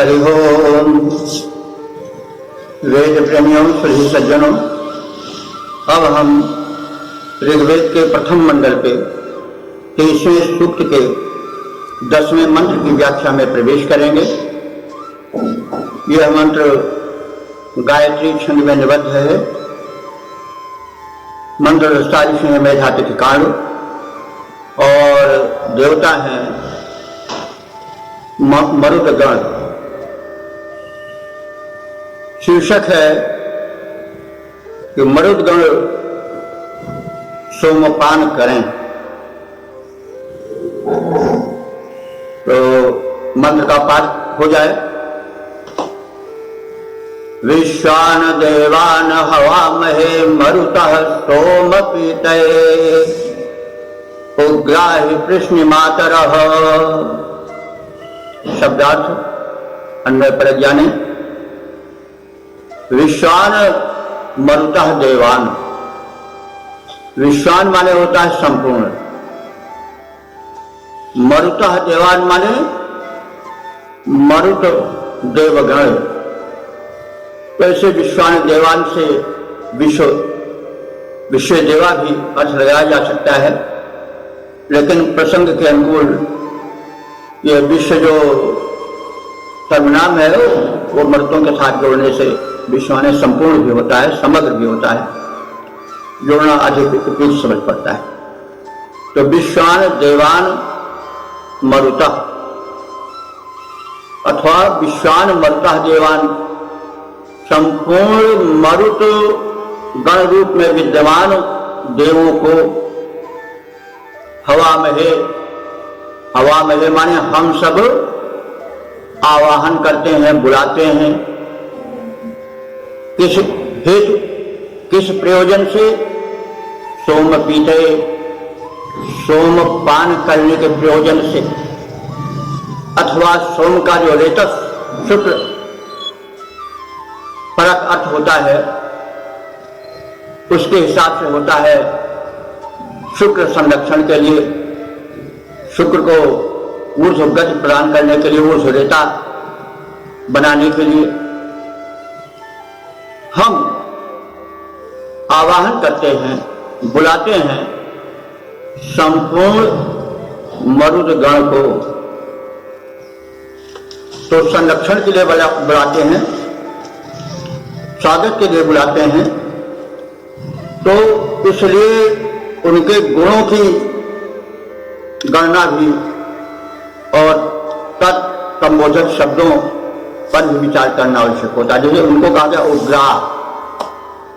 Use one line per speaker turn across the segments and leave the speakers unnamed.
हरि ओम। वेद प्रेमियों, सभी सज्जनों, अब हम ऋग्वेद के प्रथम मंडल पे 23वें सूक्त के 10वें मंत्र की व्याख्या में प्रवेश करेंगे। यह मंत्र गायत्री छंद में निबद्ध है। मंत्र विस्तारी से मेधातिथि काल और देवता हैं मरुदगण। शीर्षक है कि मरुदगण सोमपान करें। तो मंत्र का पाठ हो जाए। विश्वान देवान हवामहे मरुतः सोम पीतये उग्राहि प्रश्निमातरः। शब्दार्थ अन्वय प्रज्ञाने। विश्वान मरुतः देवान। विश्वान माने होता है संपूर्ण। मरुतः देवान माने मरुत देवगण। वैसे विश्वान देवान से विश्व देवा भी अर्थ लगाया जा सकता है, लेकिन प्रसंग के अनुकूल यह विश्व जो सर्वनाम है वो मर्दों के साथ जोड़ने से विश्वान संपूर्ण भी होता है, समग्र भी होता है। जोड़ना अधिक उपयुक्त समझ पड़ता है। तो विश्वान देवान मरुतः अथवा विश्वान मरुतः देवान, संपूर्ण मरुत गण रूप में विद्यमान देवों को हवा महे माने हम सब आवाहन करते हैं, बुलाते हैं। किस हेतु, किस प्रयोजन से? सोम पीते, सोम पान करने के प्रयोजन से, अथवा सोम का जो रेतस शुक्ल परक अर्थ होता है उसके हिसाब से होता है शुक्र संरक्षण के लिए, शुक्र को ऊर्ध्व गति प्रदान करने के लिए, ऊर्ध्व रेता बनाने के लिए हम आवाहन करते हैं, बुलाते हैं संपूर्ण मरुद गण को। तो संरक्षण के लिए बुलाते हैं, स्वागत के लिए बुलाते हैं। तो इसलिए उनके गुणों की गणना भी और तत्संबोधक शब्दों पर भी विचार करना आवश्यक होता है। जैसे उनको कहा गया उग्रा।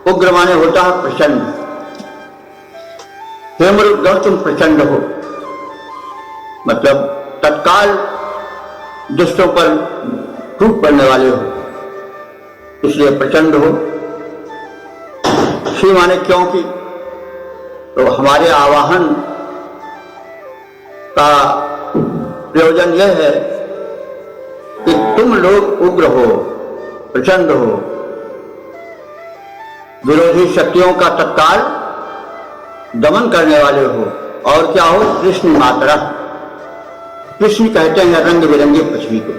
उग्र माने होता है प्रचंड। हे मरुदगण तुम प्रचंड हो, मतलब तत्काल दुष्टों पर टूट पड़ने वाले हो, इसलिए प्रचंड हो। श्री माने क्योंकि, तो हमारे आवाहन का प्रयोजन यह है कि तुम लोग उग्र हो, प्रचंड हो, विरोधी शक्तियों का तत्काल दमन करने वाले हो। और क्या हो? कृष्ण मात्रा। कृष्ण कहते हैं रंग बिरंगी पृथ्वी को।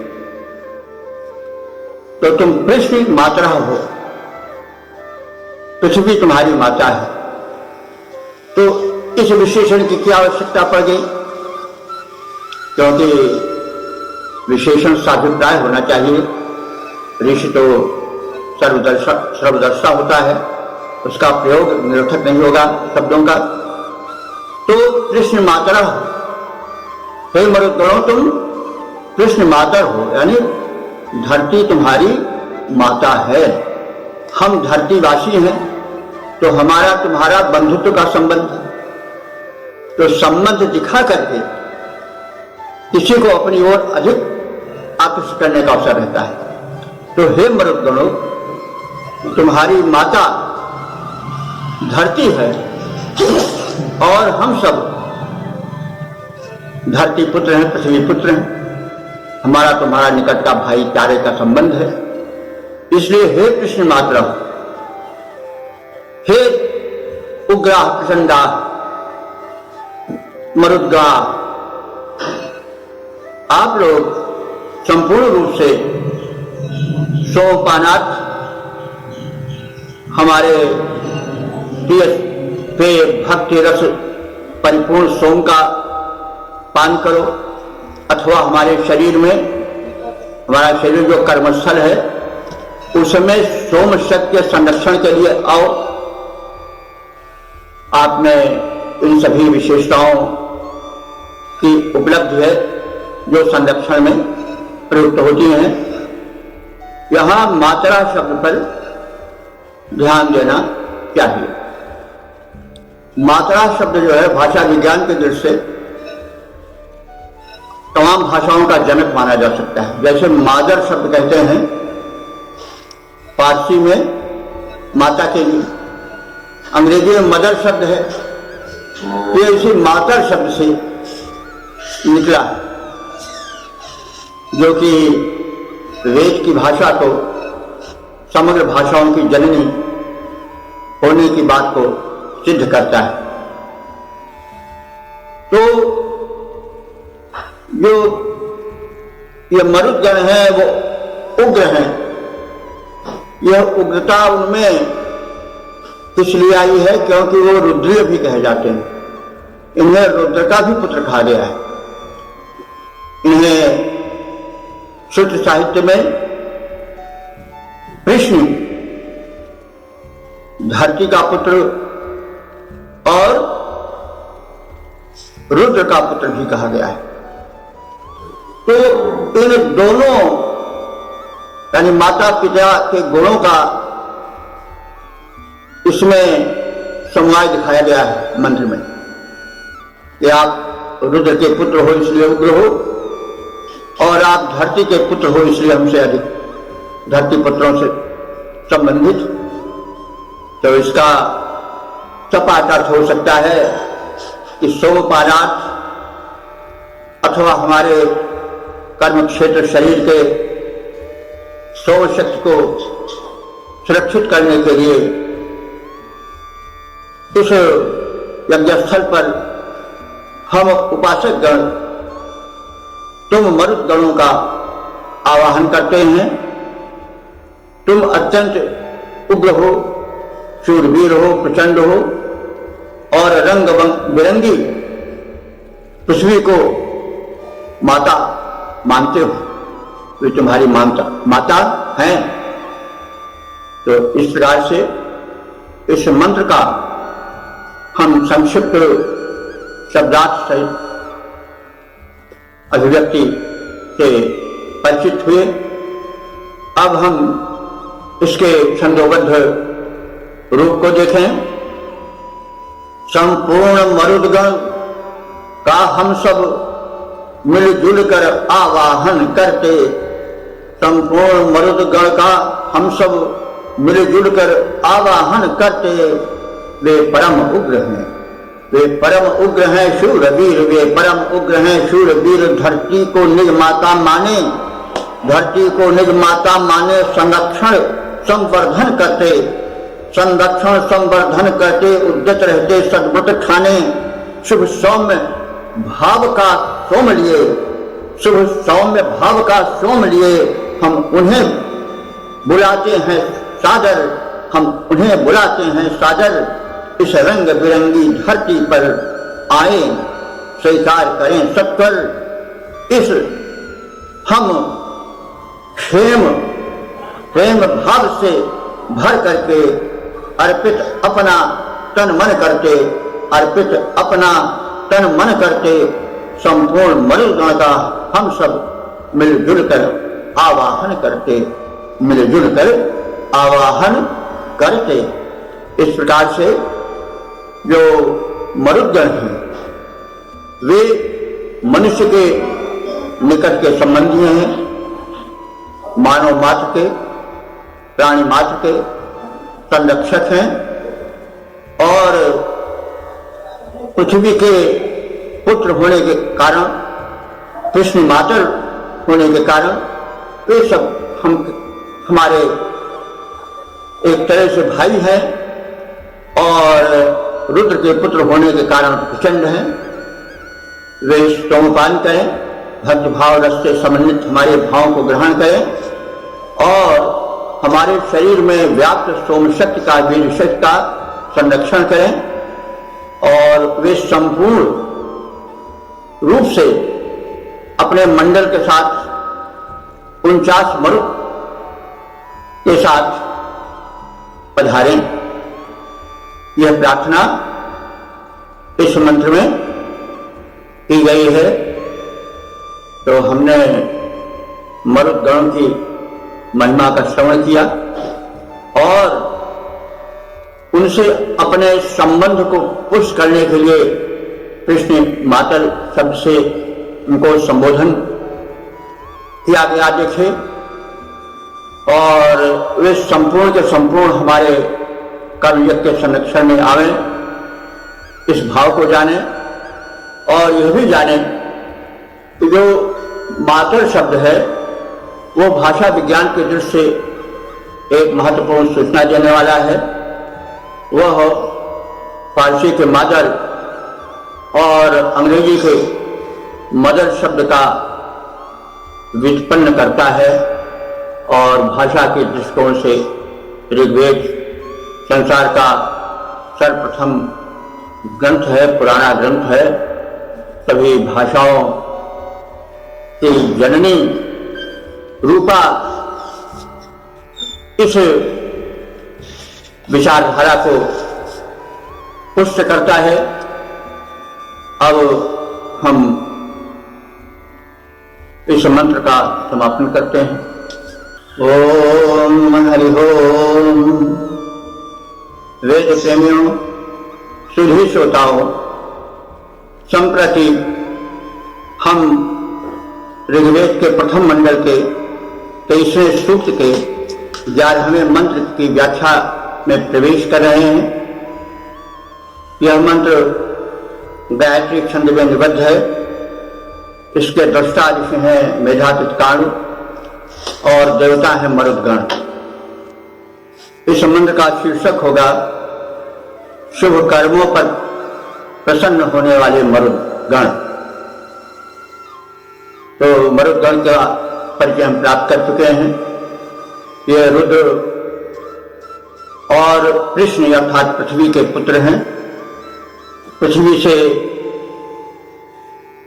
तो तुम कृष्ण मात्रा हो, पृथ्वी तुम्हारी माता है। तो इस विशेषण की क्या आवश्यकता पड़ गई? क्योंकि विशेषण साभिप्राय होना चाहिए। ऋषि तो सर्वदर्शा होता है, उसका प्रयोग निरर्थक नहीं होगा शब्दों का। तो कृष्ण माता हो, हे मरुदगणों तुम कृष्ण माता हो, यानी धरती तुम्हारी माता है। हम धरतीवासी हैं, तो हमारा तुम्हारा बंधुत्व का संबंध है। तो संबंध दिखा करके किसी को अपनी ओर अधिक आकर्षित करने का अवसर रहता है। तो हे मरुदगणों, तुम्हारी माता धरती है और हम सब धरती पुत्र हैं, पृथ्वी पुत्र हैं। हमारा तुम्हारा निकट का भाईचारे का संबंध है। इसलिए हे कृष्ण मात्रा, हे उग्रा प्रचंडा मरुदगण, आप लोग संपूर्ण रूप से सोमपानार्थ हमारे प्रिय भक्ति रस परिपूर्ण सोम का पान करो, अथवा हमारे शरीर में, हमारा शरीर जो कर्मस्थल है उसमें सोम शक्ति संरक्षण के लिए आओ। आप में इन सभी विशेषताओं की उपलब्धि है जो संरक्षण में प्रयुक्त होती हैं। यहां मात्रा शब्द पर ध्यान देना चाहिए। मात्रा शब्द जो है भाषा विज्ञान के दृष्टि से तमाम भाषाओं का जनक माना जा सकता है। जैसे मादर शब्द कहते हैं फारसी में माता के लिए, अंग्रेजी में मदर शब्द है, ये इसी मातर शब्द से निकला है, जो कि वेद की भाषा को समग्र भाषाओं की जननी होने की बात को सिद्ध करता है। तो जो ये मरुदगण है वो उग्र हैं। यह उग्रता उनमें इसलिए आई है क्योंकि वो रुद्रीय भी कहे जाते हैं। इन्हें रुद्र का भी पुत्र कहा गया है। इन्हें श्रुत साहित्य में कृष्ण धरती का पुत्र और रुद्र का पुत्र भी कहा गया है। तो इन दोनों यानी माता पिता के गुणों का इसमें समवाय दिखाया गया है मंत्र में कि आप रुद्र के पुत्र हो इसलिए उग्र हो, और आप धरती के पुत्र हो इसलिए हमसे अधिक धरती पुत्रों से संबंधित। तो इसका सपाट अर्थ हो सकता है कि सोमपानार्थ अथवा हमारे कर्म क्षेत्र शरीर के सोम शक्ति को सुरक्षित करने के लिए इस यज्ञस्थल पर हम उपासक गण तुम मरुत गणों का आवाहन करते हैं। तुम अत्यंत उग्र हो, शूरवीर हो, प्रचंड हो और रंग बिरंगी पृथ्वी को माता मानते हो। वे तुम्हारी माता हैं। तो इस प्रकार से इस मंत्र का हम संक्षिप्त शब्दार्थ सहित अभिव्यक्ति से परिचित हुए। अब हम इसके छंदोबद्ध रूप को देखें। संपूर्ण मरुदगण का हम सब मिलजुल कर आवाहन करते। संपूर्ण मरुदगण का हम सब मिलजुल कर आवाहन करते। वे परम उग्र हैं, वे परम उग्र हैं शूरवीर, वे परम उग्र हैं शूरवीर। धरती को निज माता माने, धरती को निज माता माने। संरक्षण संवर्धन करते, संरक्षण संवर्धन करते। उद्यत रहते सद्व्रत ठाने। शुभ सौम्य भाव का सोम लिए, शुभ सौम्य भाव का सोम लिए हम उन्हें बुलाते हैं सादर, हम उन्हें बुलाते हैं सादर। इस रंग बिरंगी धरती पर आए, स्वीकार करें सत्वर। इस हम प्रेम भाव से भर करके अर्पित अपना तन मन करते, अर्पित अपना तन मन करते। संपूर्ण मरुदगण का हम सब मिलजुल कर आवाहन करते, मिलजुल कर आवाहन करते। इस प्रकार से जो मरुदगण हैं वे मनुष्य के निकट के संबंधी हैं, मानव मात्र के, प्राणी मात्र के संरक्षक हैं और पृथ्वी के पुत्र होने के कारण, कृष्ण मातर होने के कारण वे सब हमारे एक तरह से भाई हैं और रुद्र के पुत्र होने के कारण प्रचंड हैं। वे स्तोमपान करें, भक्ति भाव रस से समन्वित हमारे भावों को ग्रहण करें और हमारे शरीर में व्याप्त सोम शक्ति का वीर शक्ति का संरक्षण करें और वे संपूर्ण रूप से अपने मंडल के साथ 49 मरुत के साथ पधारें। यह प्रार्थना इस मंत्र में की गई है। तो हमने मरुत गणों की महिमा का श्रवण किया और उनसे अपने संबंध को पुष्ट करने के लिए कृष्ण मातल शब्द से उनको संबोधन किया गया। देखे और वे संपूर्ण के संपूर्ण हमारे कर्मयज्ञ के संरक्षण में आवे, इस भाव को जाने और यह भी जाने कि जो मातल शब्द है वो भाषा विज्ञान की दृष्टि से एक महत्वपूर्ण सूचना देने वाला है। वह फारसी के मादर और अंग्रेजी के मदर शब्द का व्युत्पन्न करता है और भाषा के दृष्टिकोण से ऋग्वेद संसार का सर्वप्रथम ग्रंथ है, पुराना ग्रंथ है। सभी भाषाओं की जननी रूपा इस विचारधारा को पुष्ट करता है। अब हम इस मंत्र का समापन करते हैं। ओम हरि ओम। वेद प्रेमियों, सुधी श्रोताओं, संप्रति हम ऋग्वेद के प्रथम मंडल के 23वें सूक्त के 11वें मंत्र की व्याख्या में प्रवेश कर रहे हैं। यह मंत्र गायत्री छंद में निबद्ध है। इसके दृष्टा ऋषि हैं मेधातिथकाणु और देवता है मरुदगण। इस मंत्र का शीर्षक होगा शुभ कर्मों पर प्रसन्न होने वाले मरुदगण। तो मरुदगण का परिचय हम प्राप्त कर चुके हैं। ये रुद्र और कृष्ण अर्थात पृथ्वी के पुत्र हैं। पृथ्वी से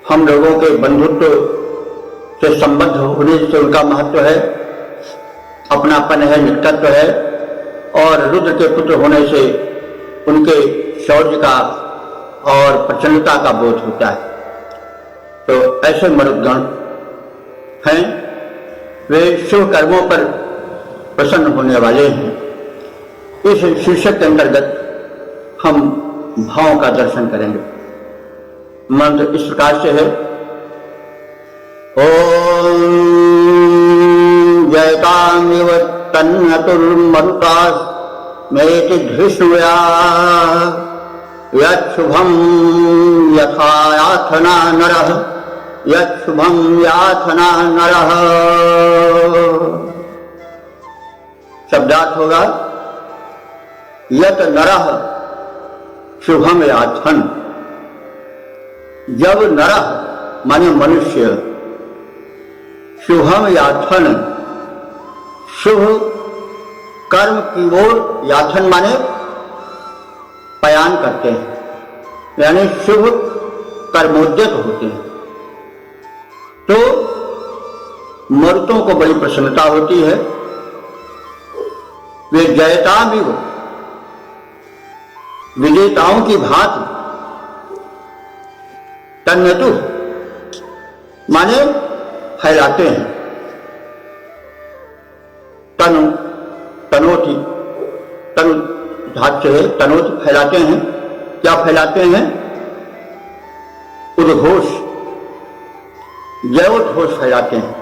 हम लोगों के बंधुत्व से संबद्ध होने से उनका महत्व है, अपनापन है, निकटत्व है और रुद्र के पुत्र होने से उनके शौर्य का और प्रचंडता का बोध होता है। तो ऐसे मरुदगण हैं, वे शुभ कर्मों पर प्रसन्न होने वाले हैं। इस शीर्षक के अंतर्गत हम भावों का दर्शन करेंगे। मंत्र इस प्रकार से है। ओम जयतामिव तन्नतुर्मरुतास् मेति धृष्णुया यच्छुभं यथा याथना नरः यच्छुभं याथना नरः। शब्दार्थ होगा यत नरः शुभम याथन। जब नरः माने मनुष्य शुभम याथन शुभ कर्म की ओर याथन माने पयान करते हैं, यानी शुभ कर्मोद्यत होते हैं, तो मरुतों को बड़ी प्रसन्नता होती है। वे जयता भी हो विजेताओं की भांति तन्नतु माने फैलाते हैं। तनु तनोति तनु धातु है, तनोति फैलाते हैं। क्या फैलाते हैं? उद्घोष, जयोद्घोष फैलाते हैं।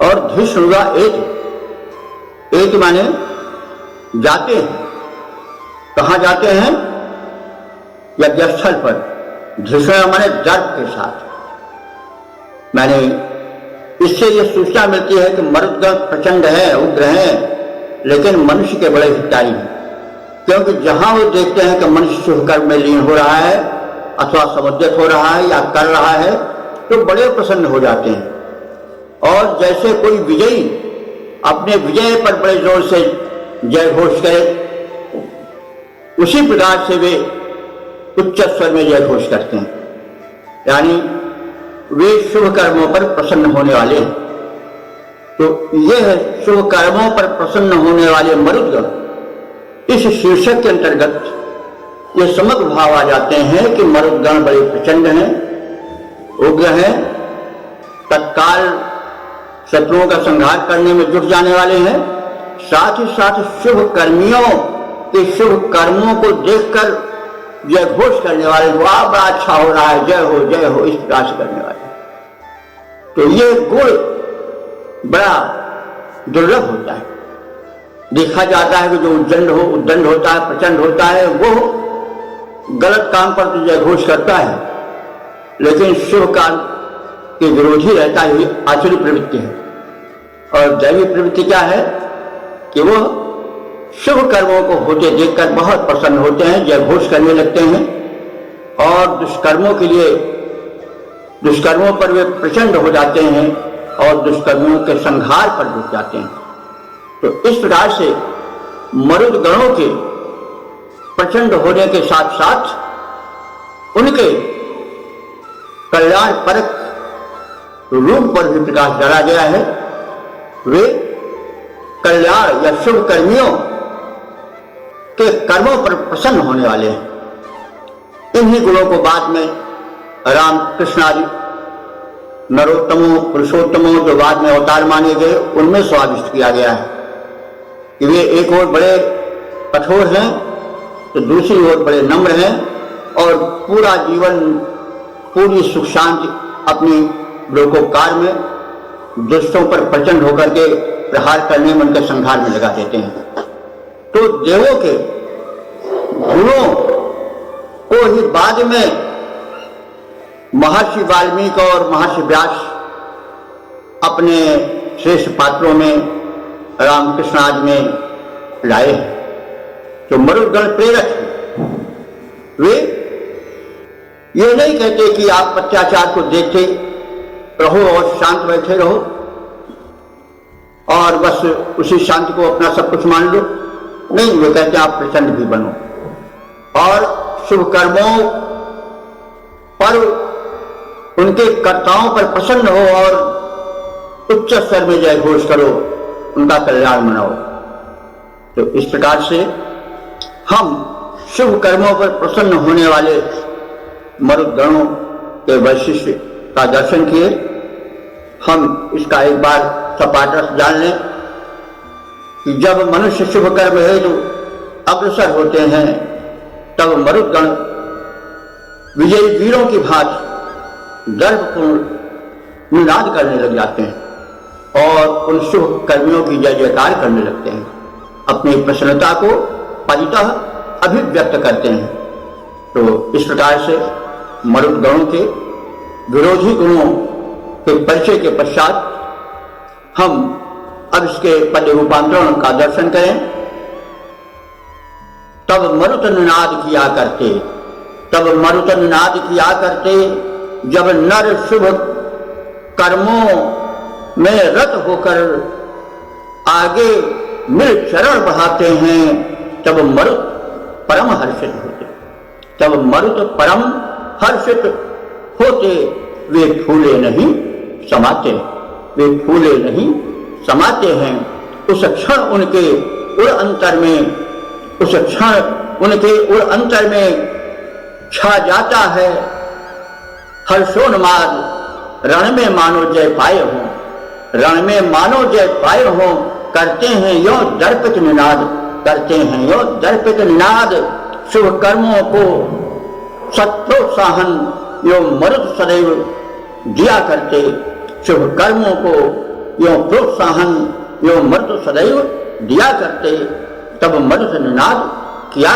और धृष्णुगा एक माने जाते हैं। कहाँ जाते हैं? यज्ञस्थल पर। धृष्ण माने दर्प के साथ। मैंने इससे यह सूचना मिलती है कि मरुदगण प्रचंड है, उग्र है, लेकिन मनुष्य के बड़े हितकारी हैं। क्योंकि जहां वो देखते हैं कि मनुष्य शुभ कर्म में लीन हो रहा है अथवा समुद्यत हो रहा है या कर रहा है, तो बड़े प्रसन्न हो जाते हैं। और जैसे कोई विजयी अपने विजय पर बड़े जोर से जय घोष करें, उसी प्रकार से वे उच्च स्वर में जय घोष करते हैं, यानी वे शुभ कर्मों पर प्रसन्न होने वाले हैं। तो यह शुभ कर्मों पर प्रसन्न होने वाले मरुदगण इस शीर्षक के अंतर्गत ये समग्र भाव आ जाते हैं कि मरुदगण बड़े प्रचंड हैं, उग्र हैं, तत्काल शत्रुओं का संहार करने में जुट जाने वाले हैं। साथ ही साथ शुभ कर्मियों के शुभ कर्मों को देखकर जय घोष करने वाले, वाह बड़ा अच्छा हो रहा है, जय हो, इस प्रकार से करने वाले। तो ये गुण बड़ा दुर्लभ होता है। देखा जाता है कि जो उद्दंड होता है, प्रचंड होता है, वो गलत काम पर तो जय घोष करता है, लेकिन शुभ काम के विरोधी रहता है, आसुरी प्रवृत्ति है। और दैवी प्रवृत्ति क्या है कि वो शुभ कर्मों को होते देखकर बहुत प्रसन्न होते हैं, जय घोष करने लगते हैं और दुष्कर्मों पर वे प्रचंड हो जाते हैं और दुष्कर्मियों के संहार पर जुट जाते हैं। तो इस प्रकार से मरुदगणों के प्रचंड होने के साथ साथ उनके कल्याण परक रूप पर भी प्रकाश डाला गया है। वे कल्याण या शुभ कर्मियों के कर्मों पर प्रसन्न होने वाले हैं। इन्हीं गुणों को बाद में राम कृष्ण आदि नरोत्तमों पुरुषोत्तमों जो बाद में अवतार माने गए उनमें स्वादिष्ट किया गया है कि वे एक ओर बड़े कठोर हैं तो दूसरी ओर बड़े नम्र हैं और पूरा जीवन पूरी सुख शांति अपनी लोकोपकार में दुष्टों पर प्रचंड होकर के प्रहार करने में उनके संहार में लगा देते हैं। तो देवों के गुणों को ही बाद में महर्षि वाल्मीकि और महर्षि व्यास अपने श्रेष्ठ पात्रों में रामकृष्ण आदि में लाए हैं। जो मरुदगण प्रेरक हैं वे ये नहीं कहते कि आप अत्याचार को देखते रहो और शांत बैठे रहो और बस उसी शांति को अपना सब कुछ मान लो। नहीं, वे कहते हैं आप प्रचंड भी बनो और शुभ कर्मों पर उनके कर्ताओं पर प्रसन्न हो और उच्च स्तर में जय घोष करो, उनका कल्याण मनाओ। तो इस प्रकार से हम शुभ कर्मों पर प्रसन्न होने वाले मरुदगणों के वैशिष्ट्य का दर्शन किए। हम इसका एक बार सपाटस जान लें कि जब मनुष्य शुभ कर्म हेतु अग्रसर होते हैं तब मरुदगण विजयी वीरों की भांति गर्वपूर्ण निनाद करने लग जाते हैं और उन शुभ कर्मियों की जय जयकार करने लगते हैं, अपनी प्रसन्नता को परितः अभिव्यक्त करते हैं। तो इस प्रकार से मरुदगणों के विरोधी गुणों के परिचय के पश्चात हम अब इसके पद रूपांतरण का दर्शन करें। तब मरुत निनाद किया करते जब नर शुभ कर्मों में रत होकर आगे मिल चरण बढ़ाते हैं तब मरुत परम हर्षित होते वे फूले नहीं समाते हैं। उस क्षण उनके उड़ अंतर में छा जाता है हर्षोन्माद। रण में मानो जय पाए हो करते हैं यो दर्पित निनाद। शुभ कर्मों को सत्प्रोत्साहन यो मरुद सदैव दिया करते। शुभ कर्मों को यो प्रोत्साहन यो मरुद सदैव दिया करते। तब मरुद निनाद किया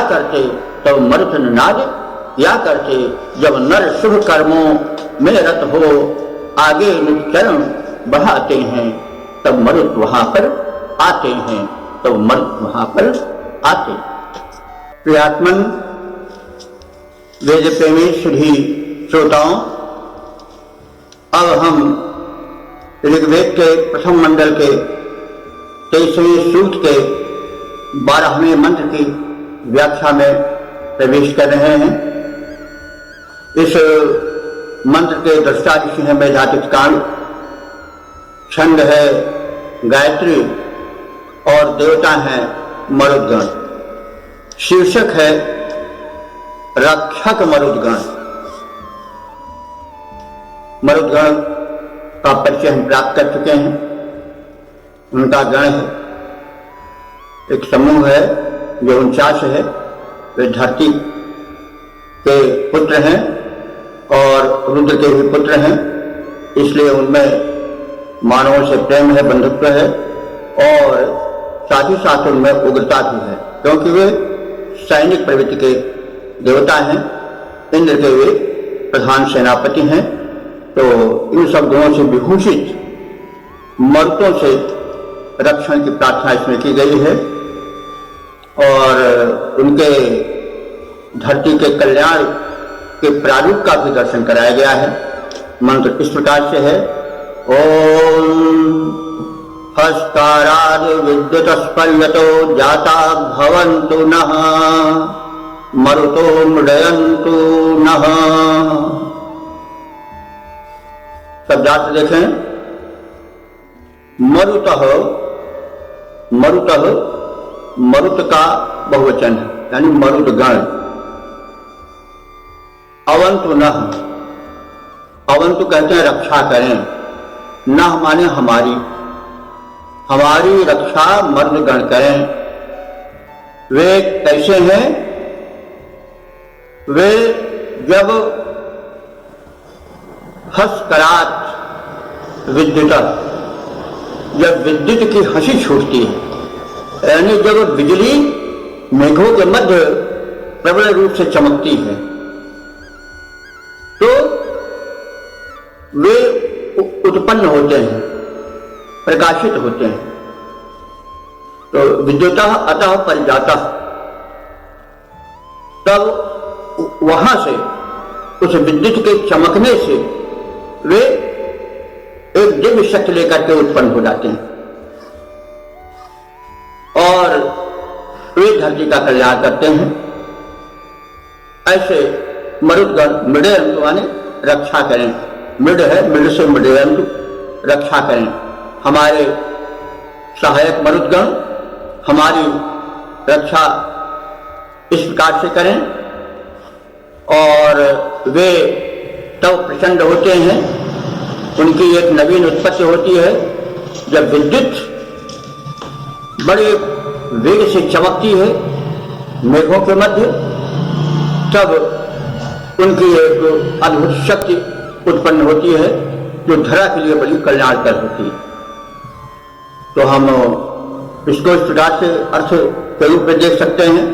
करते जब नर शुभ कर्मों में रत हो आगे चरण बढ़ाते हैं तब मरुद वहां पर आते हैं। प्रियात्मन वेद प्रेमी सुधी श्रोताओं, अब हम ऋग्वेद के प्रथम मंडल के 23वें सूक्त के 12वें मंत्र की व्याख्या में प्रवेश कर रहे हैं। इस मंत्र के दृष्टा ऋषि हैं मेधातिथि कांड, छंद है गायत्री और देवता हैं मरुद्गण। शीर्षक है रक्षक मरुद्गण। मरुद्गण का परिचय हम प्राप्त कर चुके हैं। उनका गण है, एक समूह है जो 49 है। वे धरती के पुत्र हैं और रुद्र के भी पुत्र हैं, इसलिए उनमें मानवों से प्रेम है, बंधुत्व है और साथ ही साथ उनमें उग्रता भी है, क्योंकि वे सैनिक प्रवृत्ति के देवता हैं। इंद्र के वे प्रधान सेनापति हैं। तो इन सब गुणों से विभूषित मरुतों से रक्षण की प्रार्थना इसमें की गई है और उनके धरती के कल्याण के प्रारूप का भी दर्शन कराया गया है। मंत्र इस प्रकार से है, ओम हस्तारादि विद्युत स्पल्यतो जाता भवन्तु नः मरुतो मृडयन्तु नः। शब्दार्थ देखें। मरुतः, मरुतः मरुत का बहुवचन है, यानी मरुदगण। अवन्तु नः, अवन्तु कहते हैं रक्षा करें, नः माने हमारी, हमारी रक्षा मरुदगण करें। वे कैसे हैं? वे जब हंसकरात विद्युत, जब विद्युत की हंसी छूटती है, यानी जब बिजली मेघों के मध्य प्रबल रूप से चमकती है, तो वे उत्पन्न होते हैं, प्रकाशित होते हैं। तो विद्युतः अतः परिजातः, तब वहां से उस विद्युत के चमकने से वे एक दिव्य शक्ति लेकर के उत्पन्न हो जाते हैं और वे धरती का कल्याण करते हैं। ऐसे मरुदगण मृडयन्तु माने रक्षा करें, मृड है, मृड से मृडयन्तु रक्षा करें। हमारे सहायक मरुदगण हमारी रक्षा इस प्रकार से करें और वे तब प्रचंड होते हैं। उनकी एक नवीन उत्पत्ति होती है जब विद्युत बड़े वेग से चमकती है मेघों के मध्य, तब उनकी एक अद्भुत शक्ति उत्पन्न होती है जो धरा के लिए बड़ी कल्याणकर होती है। तो हम इसको इस प्रकार से अर्थ के रूप में देख सकते हैं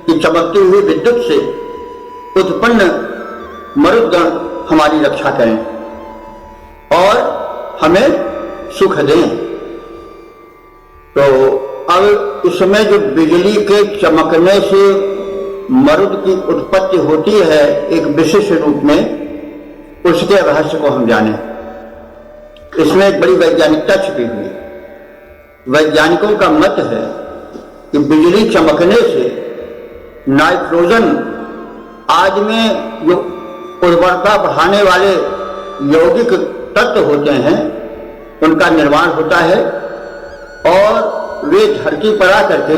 कि चमकती हुई विद्युत से उत्पन्न मरुदगण हमारी रक्षा करें और हमें सुख दें। तो अब इसमें जो बिजली के चमकने से मरुद की उत्पत्ति होती है एक विशेष रूप में, उसके रहस्य को हम जानें। इसमें एक बड़ी वैज्ञानिकता छिपी हुई है। वैज्ञानिकों का मत है कि बिजली चमकने से नाइट्रोजन आज में जो उर्वरता बढ़ाने वाले यौगिक तत्व होते हैं उनका निर्माण होता है और वे धरती पर आकर के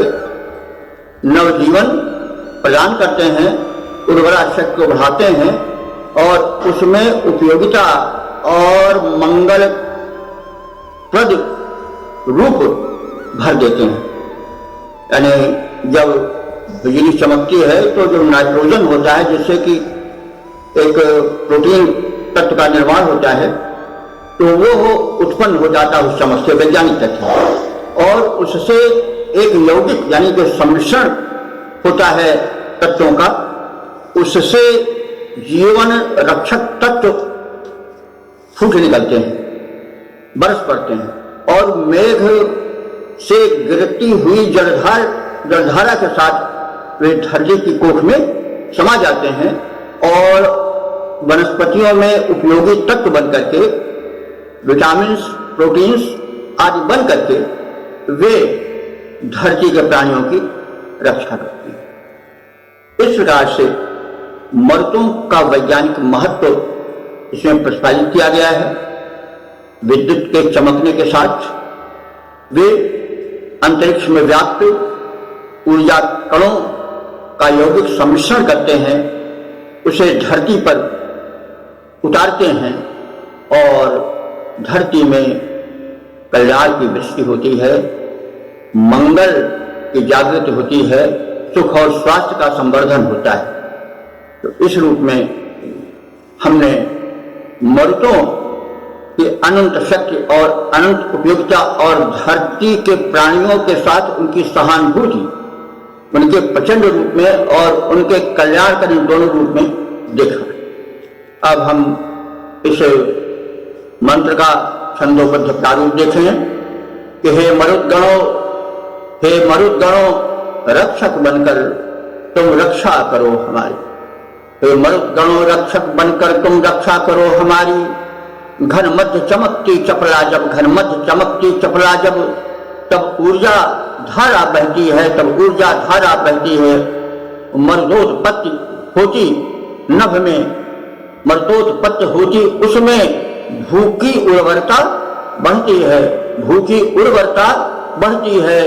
नवजीवन प्रदान करते हैं, उर्वरा शक्ति को बढ़ाते हैं और उसमें उपयोगिता और मंगलप्रद रूप भर देते हैं। यानी जब बिजली चमकती है तो जो नाइट्रोजन होता है जिससे कि एक प्रोटीन तत्व का निर्माण होता है, तो वो उत्पन्न हो जाता है उस चमक से, वैज्ञानिक तत्व, और उससे एक यौगिक यानी जो सम्मिश्रण होता है तत्वों का, उससे जीवन रक्षक तत्व फूट निकलते हैं, बरस पड़ते हैं और मेघ से गिरती हुई जलधारा के साथ वे धरती की कोख में समा जाते हैं और वनस्पतियों में उपयोगी तत्व बन करके, विटामिन्स, प्रोटीन्स आदि बन करके वे धरती के प्राणियों की रक्षा करती हैं। इस प्रकार से मरुतों का वैज्ञानिक महत्व इसमें प्रतिपादित किया गया है। विद्युत के चमकने के साथ वे अंतरिक्ष में व्याप्त ऊर्जा कणों का यौगिक सम्मिश्रण करते हैं, उसे धरती पर उतारते हैं और धरती में कल्याण की वृष्टि होती है, मंगल की जागृति होती है, सुख और स्वास्थ्य का संवर्धन होता है। तो इस रूप में हमने मरुतों की अनंत शक्ति और अनंत उपयोगिता और धरती के प्राणियों के साथ उनकी सहानुभूति, उनके प्रचंड रूप में और उनके कल्याणकारी दोनों रूप में देखा। अब हम इस मंत्र का छंदोबद्ध प्रारूप देखें कि हे मरुद्गणों रक्षक बनकर तुम रक्षा करो हमारी। हे मरुद्गणों रक्षक बनकर तुम रक्षा करो हमारी। घन मध्य चमकती चपला जब, घन मध्य चमकती चपला जब, तब ऊर्जा धारा बहती है, तब ऊर्जा धारा बहती है। मर्दोत्पत्ति होती नभ में, मर्दोत्पत्ति होती उसमें भूखी उर्वरता बढ़ती है, भूखी उर्वरता बढ़ती है।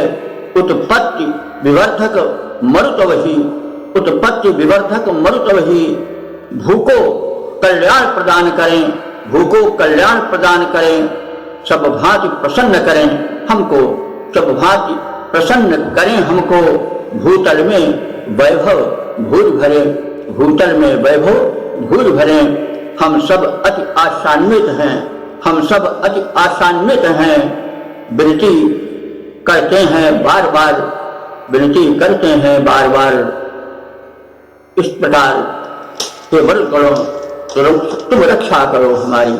उत्पत्ति विवर्धक मरुतवही, उत्पत्ति विवर्धक मरुतवही। भूको कल्याण प्रदान करें, भूको कल्याण प्रदान करें, सब भांति प्रसन्न करें हमको, सब भांति प्रसन्न करें हमको। भूतल में वैभव भूर भरे, भूतल में वैभव भूर भरे। हम सब अति आशान्वित हैं, हम सब अति आशान्वित हैं। विनती करते हैं बार बार, विनती करते हैं बार बार। इस प्रकार केवल करो तुम रक्षा करो हमारी।